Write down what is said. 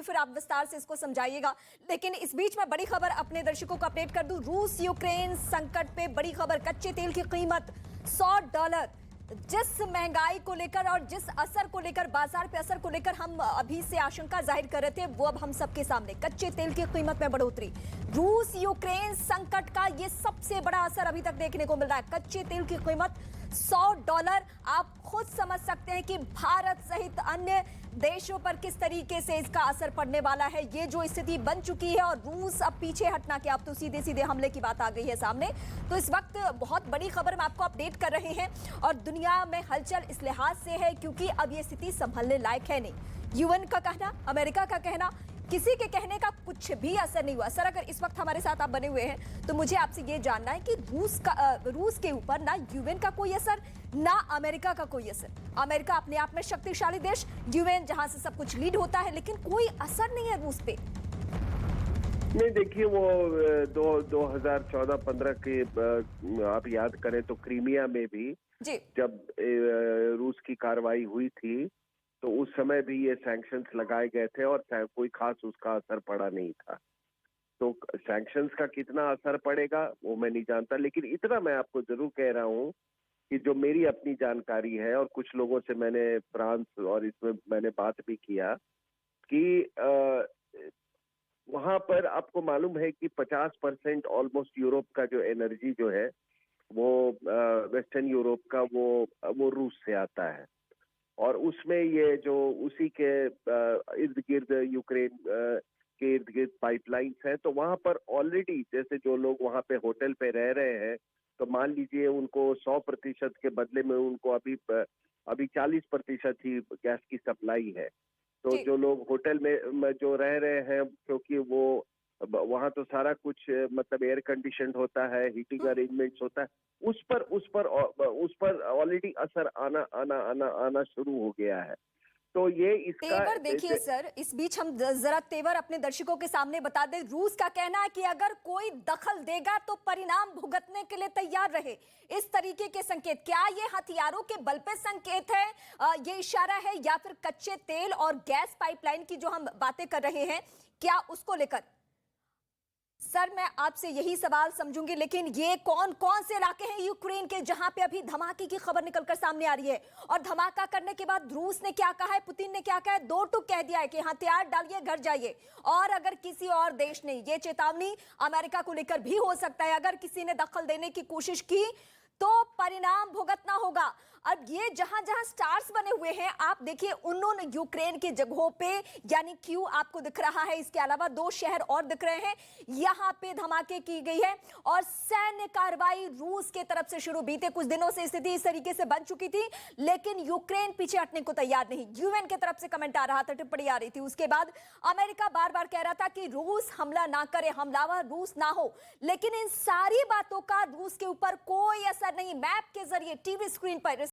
फिर आप विस्तार से इसको समझाइएगा। लेकिन इस बीच में बड़ी खबर अपने दर्शकों को अपडेट कर दूं। रूस यूक्रेन संकट पे बड़ी खबर, कच्चे तेल की कीमत $100। जिस महंगाई को लेकर और जिस असर को लेकर, बाजार पे असर को लेकर हम अभी से आशंका जाहिर कर रहे थे, वो अब हम सबके सामने, कच्चे तेल की कीमत में बढ़ोतरी। रूस यूक्रेन संकट का ये सबसे बड़ा असर अभी तक देखने को मिल रहा है। कच्चे तेल की कीमत $100। आप खुद समझ सकते हैं कि भारत सहित अन्य देशों पर किस तरीके से इसका असर पड़ने वाला है। ये जो स्थिति बन चुकी है और रूस अब पीछे हटना कि अब तो सीधे सीधे हमले की बात आ गई है सामने। तो इस वक्त बहुत बड़ी खबर हम आपको अपडेट कर रहे हैं और दुनिया में हलचल इस लिहाज से है क्योंकि अब ये स्थिति संभलने लायक है नहीं। यूएन का कहना, अमेरिका का कहना, किसी के कहने का कुछ भी असर नहीं हुआ। सर, अगर इस वक्त हमारे साथ आप बने हुए हैं तो मुझे आपसे ये जानना है कि रूस के ऊपर ना यूएन का कोई असर, ना अमेरिका का कोई असर। अमेरिका अपने आप में शक्तिशाली देश, यूएन जहां से सब कुछ लीड होता है, लेकिन कोई असर नहीं है रूस पे। नहीं, देखिए, वो 2014-15 के आप याद करें तो क्रीमिया में भी जी। जब रूस की कार्रवाई हुई थी तो उस समय भी ये सैंक्शंस लगाए गए थे और कोई खास उसका असर पड़ा नहीं था। तो सैंक्शंस का कितना असर पड़ेगा वो मैं नहीं जानता, लेकिन इतना मैं आपको जरूर कह रहा हूँ कि जो मेरी अपनी जानकारी है और कुछ लोगों से मैंने फ्रांस और इसमें मैंने बात भी किया कि वहां पर आपको मालूम है कि 50% ऑलमोस्ट यूरोप का जो एनर्जी जो है वो वेस्टर्न यूरोप का वो रूस से आता है। और उसमें ये जो उसी के इर्द गिर्द यूक्रेन के इर्द गिर्द पाइपलाइंस है, तो वहां पर ऑलरेडी जैसे जो लोग वहां पे होटल पे रह रहे हैं, तो मान लीजिए उनको 100% के बदले में उनको अभी 40% ही गैस की सप्लाई है। तो जो लोग होटल में जो रह रहे हैं, क्योंकि वो वहां तो सारा कुछ मतलब एयर कंडीशनड होता है, हीटिंग अरेंजमेंट्स होता है, उस पर ऑलरेडी असर आना शुरू हो गया है। तो ये इसका तेवर देखिए सर, इस बीच हम जरा तेवर अपने दर्शकों के सामने बता दें। रूस का कहना है कि अगर कोई दखल देगा तो परिणाम भुगतने के लिए तैयार रहे। इस तरीके के संकेत, क्या ये हथियारों के बल पे संकेत है, ये इशारा है, या फिर कच्चे तेल और गैस पाइपलाइन की जो हम बातें कर रहे हैं, क्या उसको लेकर? सर, मैं आपसे यही सवाल समझूंगी, लेकिन ये कौन कौन से इलाके हैं यूक्रेन के जहां पे अभी धमाके की खबर निकलकर सामने आ रही है? और धमाका करने के बाद रूस ने क्या कहा है, पुतिन ने क्या कहा है? दो टूक कह दिया है कि हथियार डालिए, घर जाइए। और अगर किसी और देश ने, ये चेतावनी अमेरिका को लेकर भी हो सकता है, अगर किसी ने दखल देने की कोशिश की तो परिणाम भुगतना होगा। अब ये जहां जहां स्टार्स बने हुए हैं, आप देखिए उन्होंने यूक्रेन की जगहों पे, यानी क्यू आपको दिख रहा है, इसके अलावा 2 शहर और दिख रहे हैं, यहां पे धमाके की गई है और सैन्य कार्रवाई रूस के तरफ से शुरू। बीते कुछ दिनों से स्थिति इस तरीके से बन चुकी थी, लेकिन यूक्रेन पीछे हटने को तैयार नहीं। यूएन की तरफ से कमेंट आ रहा था, टिप्पणी आ रही थी। उसके बाद अमेरिका बार बार कह रहा था कि रूस हमला ना करे, हमलावर रूस ना हो। लेकिन इन सारी बातों का रूस के ऊपर कोई असर नहीं। मैप के जरिए टीवी स्क्रीन पर